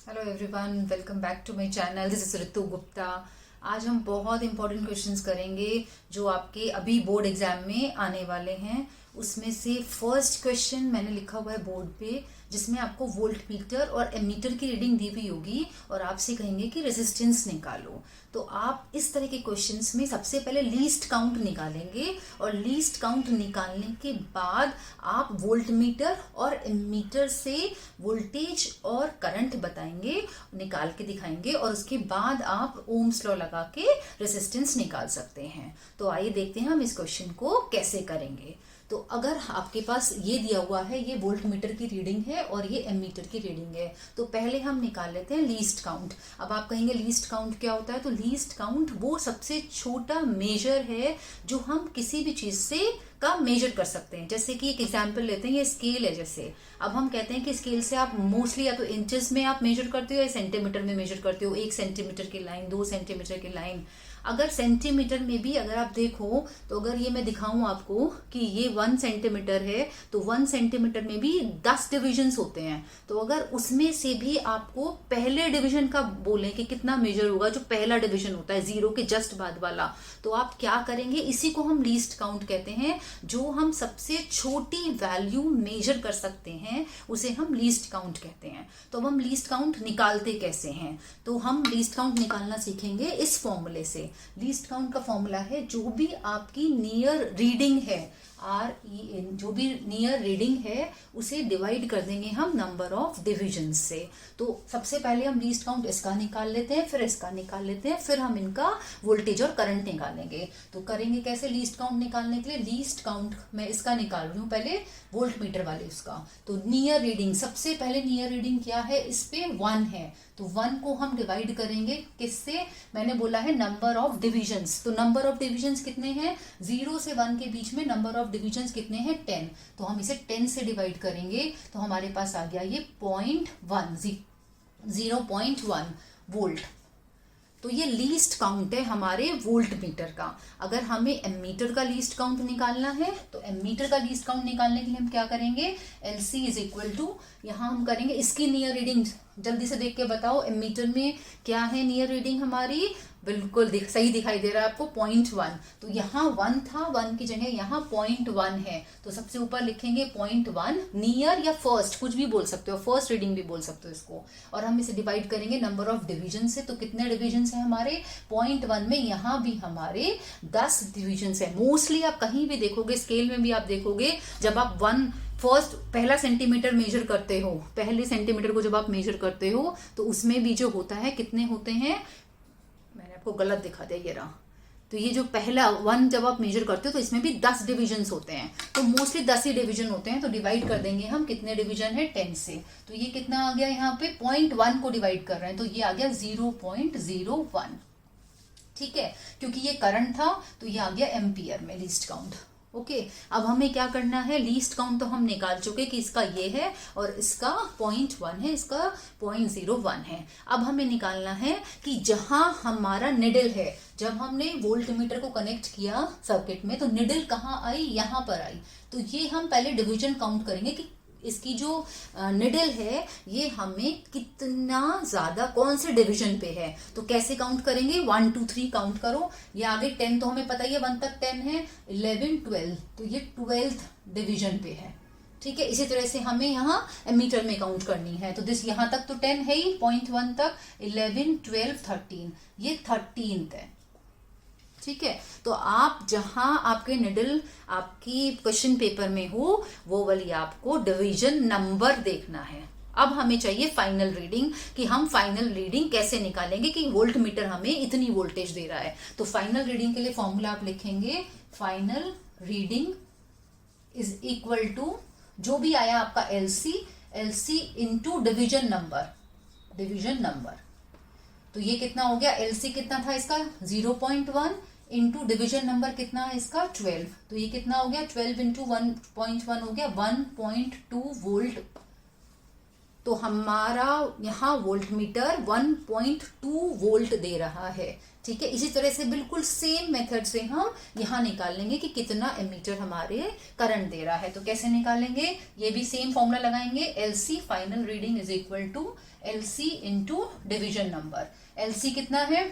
Hello everyone, welcome back to my channel. This is Ritu Gupta. आज हम बहुत इंपॉर्टेंट क्वेश्चंस करेंगे जो आपके अभी बोर्ड एग्जाम में आने वाले हैं। उसमें से फर्स्ट क्वेश्चन मैंने लिखा हुआ है बोर्ड पे, जिसमें आपको वोल्ट मीटर और एमीटर की रीडिंग दी हुई होगी और आपसे कहेंगे कि रेजिस्टेंस निकालो। तो आप इस तरह के क्वेश्चंस में सबसे पहले लीस्ट काउंट निकालेंगे और लीस्ट काउंट निकालने के बाद आप वोल्ट मीटर और एमीटर से वोल्टेज और करंट बताएंगे, निकाल के दिखाएंगे और उसके बाद आप ओम्स लॉ लगा के रेजिस्टेंस निकाल सकते हैं। तो आइए देखते हैं हम इस क्वेश्चन को कैसे करेंगे। तो अगर आपके पास ये दिया हुआ है, ये वोल्ट मीटर की रीडिंग है और ये एमीटर की रीडिंग है, तो पहले हम निकाल लेते हैं लीस्ट काउंट। अब आप कहेंगे लीस्ट काउंट क्या होता है? तो लीस्ट काउंट वो सबसे छोटा मेजर है जो हम किसी भी चीज से का मेजर कर सकते हैं। जैसे कि एक एग्जांपल लेते हैं, ये स्केल है। जैसे अब हम कहते हैं कि स्केल से आप मोस्टली या तो इंचेस में आप मेजर करते हो या सेंटीमीटर में मेजर करते हो। 1 सेंटीमीटर की लाइन, 2 सेंटीमीटर की लाइन। अगर सेंटीमीटर में भी अगर आप देखो तो अगर ये मैं दिखाऊं आपको कि ये 1 सेंटीमीटर है, तो 1 सेंटीमीटर में भी 10 डिविजन्स होते हैं। तो अगर उसमें से भी आपको पहले डिवीजन का बोले कि कितना मेजर होगा, जो पहला डिवीजन होता है 0 के जस्ट बाद वाला, तो आप क्या करेंगे? इसी को हम लीस्ट काउंट कहते हैं। जो हम सबसे छोटी वैल्यू मेजर कर सकते हैं उसे हम लीस्ट काउंट कहते हैं। तो अब हम लीस्ट काउंट निकालते कैसे हैं? तो हम लीस्ट काउंट निकालना सीखेंगे इस फॉर्मूले से। लीस्ट काउंट का फॉर्मूला है, जो भी आपकी नियर रीडिंग है, REN, जो भी नियर रीडिंग है उसे डिवाइड कर देंगे हम नंबर ऑफ डिविजन से। तो सबसे पहले हम लीस्ट काउंट इसका निकाल लेते हैं, फिर इसका निकाल लेते हैं, फिर हम इनका वोल्टेज और करंट निकालेंगे। तो करेंगे कैसे लीस्ट काउंट निकालने के लिए? लीस्ट काउंट मैं इसका निकाल रही हूँ पहले, वोल्ट मीटर वाले उसका। तो नियर रीडिंग, सबसे पहले नियर रीडिंग क्या है? इस पे 1 है, तो 1 को हम डिवाइड करेंगे किससे? मैंने बोला है नंबर ऑफ डिविजन्स। तो नंबर ऑफ डिविजन्स कितने हैं? 0 से 1 के बीच में नंबर ऑफ डिविजन्स कितने हैं? 10। तो हम इसे 10 से डिवाइड करेंगे तो हमारे पास आ गया ये 0.1 वोल्ट। तो ये लीस्ट काउंट है हमारे वोल्ट मीटर का। अगर हमें एमीटर का लीस्ट काउंट निकालना है तो एमीटर का लीस्ट काउंट निकालने के लिए हम क्या करेंगे? LC इज इक्वल टू, यहाँ हम करेंगे इसकी नियर रीडिंग। जल्दी से देख के बताओ एमीटर में क्या है नियर रीडिंग हमारी? बिल्कुल सही दिखाई दे रहा है आपको, 0.1। तो यहाँ 1 था, 1 की जगह यहाँ 0.1 है, तो सबसे ऊपर लिखेंगे 0.1 नियर या फर्स्ट, कुछ भी बोल सकते हो, फर्स्ट रीडिंग भी बोल सकते हो इसको। और हम इसे डिवाइड करेंगे नंबर ऑफ डिविजन से। तो कितने डिविजन है हमारे? 0.1 में यहाँ भी हमारे 10 डिविजन है। मोस्टली आप कहीं भी देखोगे, स्केल में भी आप देखोगे, जब आप पहला सेंटीमीटर मेजर करते हो, पहले सेंटीमीटर को जब आप मेजर करते हो तो उसमें भी जो होता है कितने होते हैं? मैंने आपको गलत दिखा दिया, ये रहा। तो ये जो पहला 1 जब आप मेजर करते हो तो इसमें भी 10 डिविजन्स होते हैं, तो मोस्टली 10 ही डिवीजन होते हैं। तो डिवाइड कर देंगे हम, कितने डिवीजन है? 10 से। तो ये कितना आ गया? यहाँ पे 0.1 को डिवाइड कर रहे हैं तो ये आ गया 0.01। ठीक है, क्योंकि ये करंट था तो ये आ गया एम्पियर में लीस्ट काउंट। ओके, अब हमें क्या करना है? लीस्ट काउंट तो हम निकाल चुके कि इसका ये है और इसका 0.1 है, इसका 0.01 है। अब हमें निकालना है कि जहां हमारा निडल है, जब हमने वोल्ट मीटर को कनेक्ट किया सर्किट में तो निडल कहाँ आई? यहाँ पर आई। तो ये हम पहले डिवीजन काउंट करेंगे कि इसकी जो निडल है ये हमें कितना ज्यादा कौन से डिवीजन पे है। तो कैसे काउंट करेंगे? 1 2 3 काउंट करो। ये आगे 10 तो हमें पता ही है, 1 तक 10 है, 11 12, तो ये 12th डिवीजन पे है। ठीक है, इसी तरह से हमें यहाँ मीटर में काउंट करनी है। तो दिस यहाँ तक तो 10 है ही, 0.1 तक 11 12 13, ये 13th है। ठीक है, तो आप जहां आपके निडल आपकी क्वेश्चन पेपर में हो वो वाली आपको डिवीजन नंबर देखना है। अब हमें चाहिए फाइनल रीडिंग, कि हम फाइनल रीडिंग कैसे निकालेंगे कि वोल्ट मीटर हमें इतनी वोल्टेज दे रहा है। तो फाइनल रीडिंग के लिए फॉर्मूला आप लिखेंगे, final reading is equal to जो भी आया आपका LC इंटू डिविजन नंबर। तो ये कितना हो गया? LC कितना था इसका? 0.1 इंटू डिविजन नंबर कितना है इसका? 12। तो ये कितना हो गया? 12 इंटू 1.1 हो गया 1.2 वोल्ट तो हमारा यहाँ वोल्ट मीटर 1.2 वोल्ट दे रहा है। ठीक है, इसी तरह से बिल्कुल सेम मेथड से हम यहाँ निकाल लेंगे कि कितना एमीटर हमारे करंट दे रहा है। तो कैसे निकालेंगे, ये भी सेम फॉर्मूला लगाएंगे, LC final reading is equal to LC into division number. LC कितना है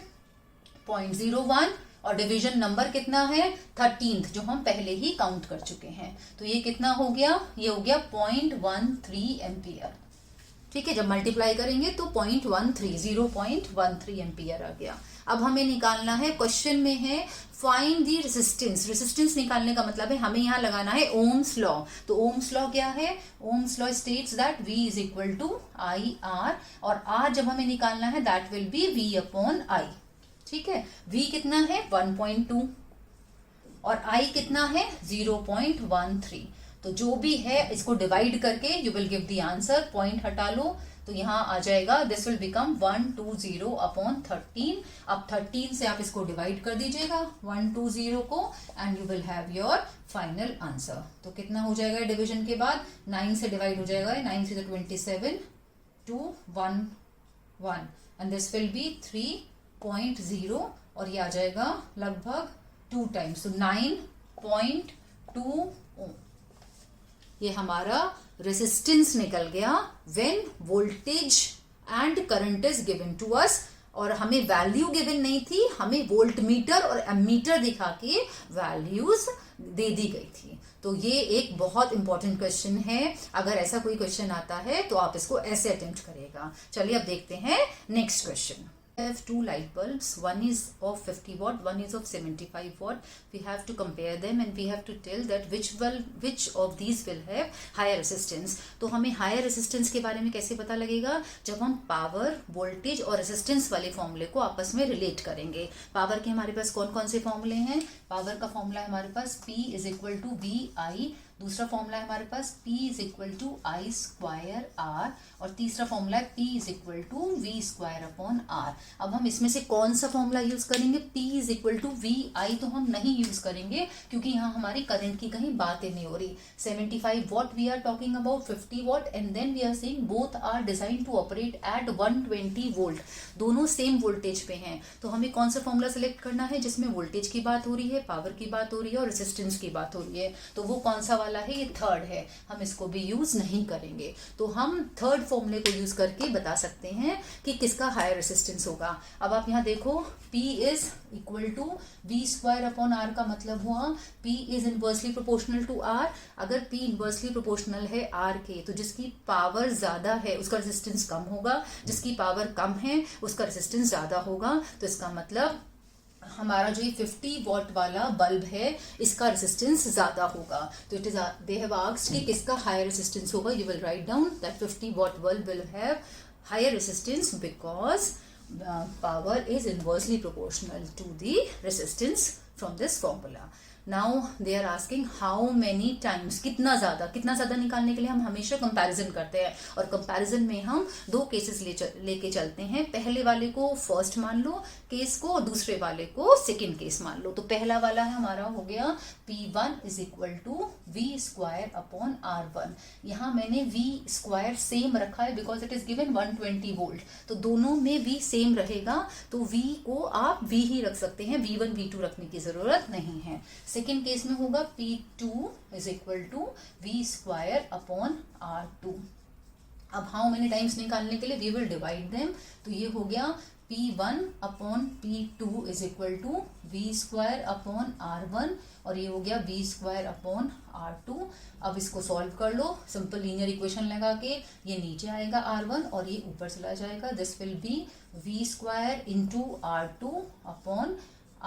0.01 और डिवीजन नंबर कितना है 13th, जो हम पहले ही काउंट कर चुके हैं। तो ये कितना हो गया, ये हो गया 0.13 एम्पियर। ठीक है, जब मल्टीप्लाई करेंगे तो 0.13 एम्पियर आ गया। अब हमें निकालना है, क्वेश्चन में है फाइंड दी रेजिस्टेंस। रेजिस्टेंस निकालने का मतलब है हमें यहाँ लगाना है ओम्स लॉ। तो ओम्स लॉ क्या है, Ohm's law states that V is equal to IR, और R जब हमें निकालना है that will be V upon I। ठीक है, V कितना है 1.2 और I कितना है 0.13। तो जो भी है इसको डिवाइड करके you will give the answer, point हटा लो तो यहाँ आ जाएगा, दिस विल बिकम 120 अपॉन 13। अब 13 से आप इसको डिवाइड कर दीजिएगा 120 को and you will have your final answer. तो कितना हो जाएगा डिवीजन के बाद, 9 से डिवाइड हो जाएगा, 9 से 27 2 1 1 एंड दिस विल बी 3.0 और ये आ जाएगा लगभग 2 टाइम्स, तो 9.2 ओम। ये हमारा रेजिस्टेंस निकल गया when voltage and current is given to us, और हमें वैल्यू गिवन नहीं थी, हमें वोल्ट मीटर और एमीटर दिखा के वैल्यूज दे दी गई थी। तो ये एक बहुत इंपॉर्टेंट क्वेश्चन है, अगर ऐसा कोई क्वेश्चन आता है तो आप इसको ऐसे अटेम्प्ट करिएगा। चलिए अब देखते हैं next question. We have two light bulbs, one is of 50 watt, one is of 75 watt. We have to compare them and we have to tell that which of these will have higher resistance. तो हमें higher resistance के बारे में कैसे पता लगेगा, जब हम पावर, वोल्टेज और रेजिस्टेंस वाले फॉर्मूले को आपस में रिलेट करेंगे। पावर के हमारे पास कौन कौन से फॉर्मूले हैं, पावर का फॉर्मूला है हमारे पास P is equal to VI, दूसरा फॉर्मूला है हमारे पास P is equal to I square R, और तीसरा फॉर्मूला है P is equal to V square upon R। अब हम इसमें से कौन सा फॉर्मूला यूज करेंगे, P is equal to VI तो हम नहीं यूज करेंगे क्योंकि यहाँ हमारी करंट की कहीं बात ही नहीं हो रही। 75 watt we are talking about 50 watt and then we are saying both are design to operate at 120 volt, दोनों सेम वोल्टेज पे हैं। तो हमें कौन सा फॉर्मूला सेलेक्ट करना है जिसमें वोल्टेज की बात हो रही है, पावर की बात हो रही है और रेजिस्टेंस की बात हो रही है। तो वो कौन सा वाला है, ये थर्ड है, हम इसको भी यूज नहीं करेंगे। तो हम थर्ड फॉर्मूले को यूज करके बता सकते हैं कि किसका हायर रेजिस्टेंस होगा। अब आप यहाँ देखो P is equal to V square upon R का मतलब हुआ P is inversely proportional to R। अगर P इनवर्सली प्रोपोर्शनल है R के तो जिसकी पावर ज्यादा है उसका रेजिस्टेंस कम होगा, जिसकी पावर कम है उसका रेजिस्टेंस ज्यादा होगा। तो इसका मतलब हमारा जो ये 50 वॉट वाला बल्ब है इसका रेजिस्टेंस ज्यादा होगा। तो it is they have asked कि किसका हायर रेजिस्टेंस होगा, you will write down that 50 watt bulb will have higher resistance because power is inversely proportional to the resistance from this formula. Now they are asking how many times, कितना ज़्यादा निकालने के लिए हम हमेशा comparison करते हैं, और कंपैरिजन में हम दो केसेस लेके चलते हैं। पहले वाले को फर्स्ट मान लो केस को, और दूसरे वाले को सेकेंड केस मान लो। तो पहला वाला है हमारा हो गया P1 is equal to V square upon R1। यहाँ मैंने V स्क्वायर सेम रखा है because it is given 120 volt, तो दोनों में V सेम रहेगा, तो V को आप V ही रख सकते हैं, V1 V2 रखने की जरूरत नहीं है। सेकेंड केस में होगा P2 is equal to V square upon R2। अब हाउ मेनी टाइम्स निकालने के लिए वी विल डिवाइड देम, तो ये हो गया P1 upon P2 is equal to V square upon R1, और ये हो गया V स्क्वायर अपॉन R2। अब इसको सॉल्व कर लो, सिंपल लीनियर इक्वेशन लगा के, ये नीचे आएगा R1 और ये ऊपर चला जाएगा, this will be V square into R2 upon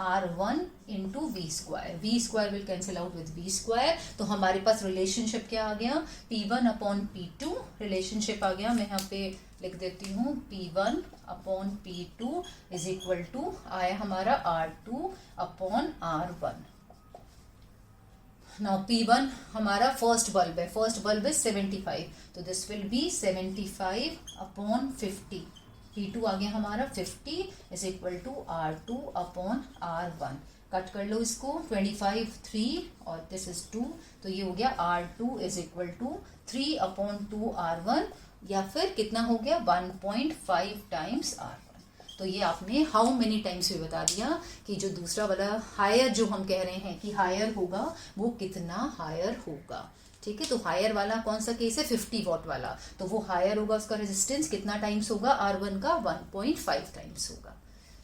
R1 into V square will cancel out with V square. तो हमारे पास रिलेशनशिप क्या आ गया, P1 अपॉन P2 रिलेशनशिप आ गया। मैं यहाँ पे लिख देती हूँ P1 upon P2 is equal to आया हमारा R2 upon R1। Now P1 हमारा फर्स्ट बल्ब है, फर्स्ट बल्ब इज 75, तो this will be 75 upon 50। P2 आ गया हमारा 50 is equal to R2 upon R1। Cut कर लो इसको, 25 3 और दिस इज 2, तो ये हो गया R2 is equal to 3 upon 2 R1, या फिर कितना हो गया 1.5 टाइम्स R1। तो ये आपने हाउ मेनी टाइम्स भी बता दिया कि जो दूसरा वाला हायर जो हम कह रहे हैं कि हायर होगा वो कितना हायर होगा। ठीक है, तो हायर वाला कौन सा केस है 50 वॉट वाला, तो वो हायर होगा, उसका रेजिस्टेंस कितना टाइम्स होगा R1 का 1.5 टाइम्स होगा।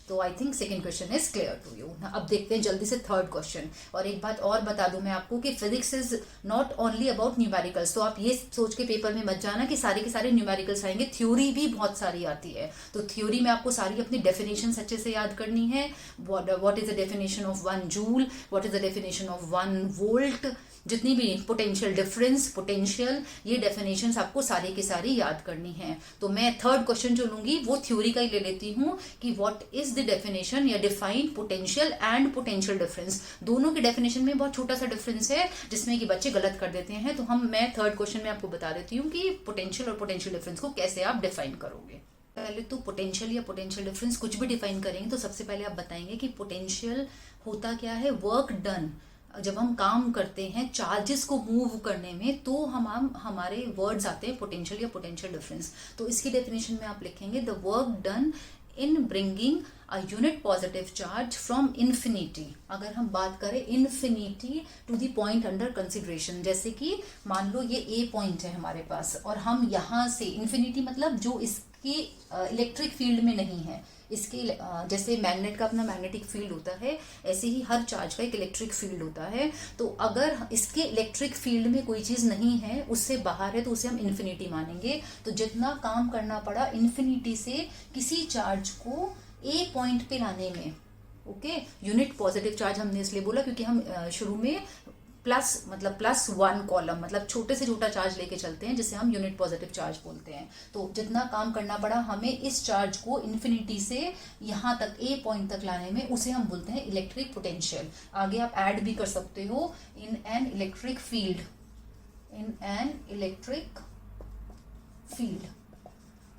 तो I think second question is clear to you. अब देखते हैं जल्दी से थर्ड क्वेश्चन। और एक बात और बता दूं मैं आपको कि physics is not only about numericals. तो आप ये सोच के पेपर में मत जाना कि सारे के सारे न्यूमेरिकल्स आएंगे, थ्योरी भी बहुत सारी आती है। तो थ्योरी में आपको सारी अपनी डेफिनेशन अच्छे से याद करनी है। What is the definition of 1 joule, what is the definition of 1 volt, जितनी भी पोटेंशियल डिफरेंस, पोटेंशियल, ये डेफिनेशंस आपको सारी की सारी याद करनी है। तो मैं थर्ड क्वेश्चन जो लूंगी वो थ्योरी का ही ले लेती हूँ कि व्हाट इज द डेफिनेशन या define potential and potential difference. दोनों के डेफिनेशन में बहुत छोटा सा डिफरेंस है जिसमें कि बच्चे गलत कर देते हैं। तो मैं थर्ड क्वेश्चन में आपको बता देती हूँ कि पोटेंशियल और पोटेंशियल डिफरेंस को कैसे आप डिफाइन करोगे। पहले तो पोटेंशियल या पोटेंशियल डिफरेंस कुछ भी डिफाइन करेंगे तो सबसे पहले आप बताएंगे कि पोटेंशियल होता क्या है, वर्क डन। जब हम काम करते हैं चार्जेस को मूव करने में तो हमारे वर्ड्स आते हैं पोटेंशियल या पोटेंशियल डिफरेंस। तो इसकी डेफिनेशन में आप लिखेंगे the work done in bringing a unit positive charge from infinity. अगर हम बात करें infinity to the point under consideration, जैसे कि मान लो ये ए पॉइंट है हमारे पास और हम यहाँ से इन्फिनिटी मतलब जो इसके इलेक्ट्रिक फील्ड में नहीं है, इसके जैसे मैग्नेट का अपना मैग्नेटिक फील्ड होता है ऐसे ही हर चार्ज का एक इलेक्ट्रिक फील्ड होता है। तो अगर इसके इलेक्ट्रिक फील्ड में कोई चीज़ नहीं है, उससे बाहर है, तो उसे हम इन्फिनिटी मानेंगे। तो जितना काम करना पड़ा इन्फिनिटी से किसी चार्ज को ए पॉइंट पे लाने में, ओके, यूनिट पॉजिटिव चार्ज हमने इसलिए बोला क्योंकि हम शुरू में +1 कॉलम मतलब छोटे से छोटा चार्ज लेके चलते हैं जिसे हम यूनिट पॉजिटिव चार्ज बोलते हैं। तो जितना काम करना पड़ा हमें इस चार्ज को इन्फिनिटी से यहाँ तक ए पॉइंट तक लाने में, उसे हम बोलते हैं इलेक्ट्रिक पोटेंशियल। आगे आप ऐड भी कर सकते हो in an electric field, in an electric field.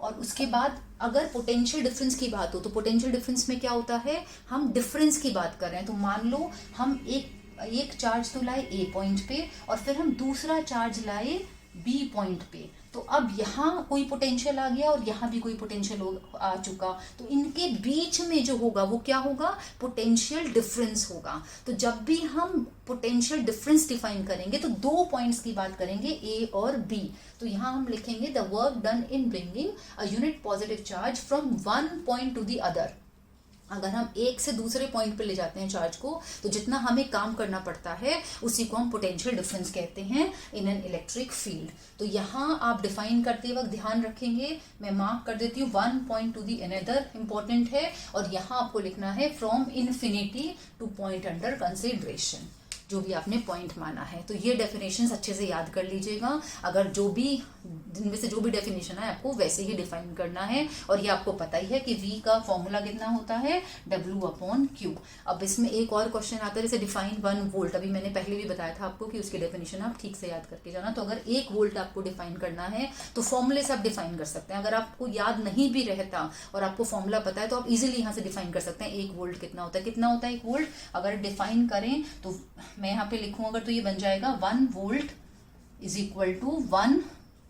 और उसके बाद अगर पोटेंशियल डिफरेंस की बात हो तो पोटेंशियल डिफरेंस में क्या होता है, हम डिफरेंस की बात कर रहे हैं। तो मान लो हम एक चार्ज तो लाए ए पॉइंट पे और फिर हम दूसरा चार्ज लाए बी पॉइंट पे, तो अब यहाँ कोई पोटेंशियल आ गया और यहाँ भी कोई पोटेंशियल आ चुका, तो इनके बीच में जो होगा वो क्या होगा, पोटेंशियल डिफरेंस होगा। तो जब भी हम पोटेंशियल डिफरेंस डिफाइन करेंगे तो दो पॉइंट्स की बात करेंगे, ए और बी। तो यहाँ हम लिखेंगे the work done in bringing a unit positive charge from one point two the other. अगर हम एक से दूसरे पॉइंट पे ले जाते हैं चार्ज को तो जितना हमें काम करना पड़ता है उसी को हम पोटेंशियल डिफरेंस कहते हैं इन एन इलेक्ट्रिक फील्ड। तो यहाँ आप डिफाइन करते वक्त ध्यान रखेंगे, मैं मार्क कर देती हूँ 1 point to the another important है, और यहाँ आपको लिखना है from infinity to point under consideration, जो भी आपने पॉइंट माना है। तो ये डेफिनेशंस अच्छे से याद कर लीजिएगा। अगर जो भी जिनमें से जो भी डेफिनेशन है आपको वैसे ही डिफाइन करना है। और ये आपको पता ही है कि V का फॉर्मूला कितना होता है, W/Q। अब इसमें एक और क्वेश्चन आता है जैसे डिफाइन 1 वोल्ट। अभी मैंने पहले भी बताया था आपको कि उसकी डेफिनेशन आप ठीक से याद करके जाना। तो अगर 1 वोल्ट आपको डिफाइन करना है तो फॉर्मूले से आप डिफाइन कर सकते हैं। अगर आपको याद नहीं भी रहता और आपको फॉर्मूला पता है तो आप इजीली यहाँ से डिफाइन कर सकते हैं 1 वोल्ट कितना होता है। कितना होता है 1 वोल्ट, अगर डिफाइन करें तो मैं यहाँ पे लिखूँ अगर, तो ये बन जाएगा 1 volt is equal to 1,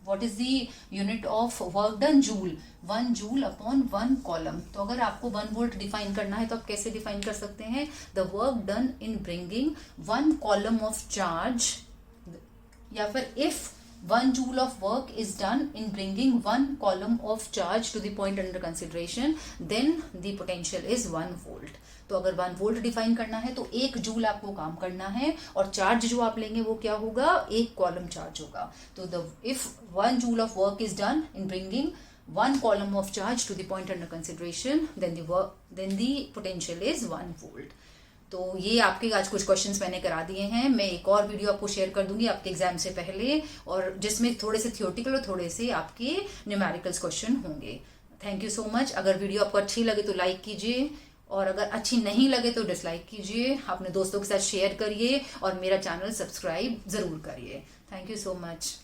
what is the unit of work done, joule, 1 joule upon 1 coulomb. तो अगर आपको 1 वोल्ट डिफाइन करना है तो आप कैसे डिफाइन कर सकते हैं, the work done in bringing 1 column of charge, या फिर if 1 joule of work is done in bringing 1 column of charge to the point under consideration, then the potential is 1 volt. तो अगर 1 वोल्ट डिफाइन करना है तो 1 joule आपको काम करना है और चार्ज जो आप लेंगे वो क्या होगा, 1 कॉलम चार्ज होगा। तो if 1 joule of work is done in bringing 1 column of charge to the point under consideration, then the potential is 1 volt. तो ये आपके आज कुछ क्वेश्चंस मैंने करा दिए हैं। मैं एक और वीडियो आपको शेयर कर दूंगी आपके एग्जाम से पहले, और जिसमें थोड़े से थियोरेटिकल और थोड़े से आपके न्यूमेरिकल्स क्वेश्चन होंगे। Thank you so much. अगर वीडियो आपको अच्छी लगे तो लाइक कीजिए, और अगर अच्छी नहीं लगे तो डिसलाइक कीजिए। अपने दोस्तों के साथ शेयर करिए और मेरा चैनल सब्सक्राइब जरूर करिए। Thank you so much.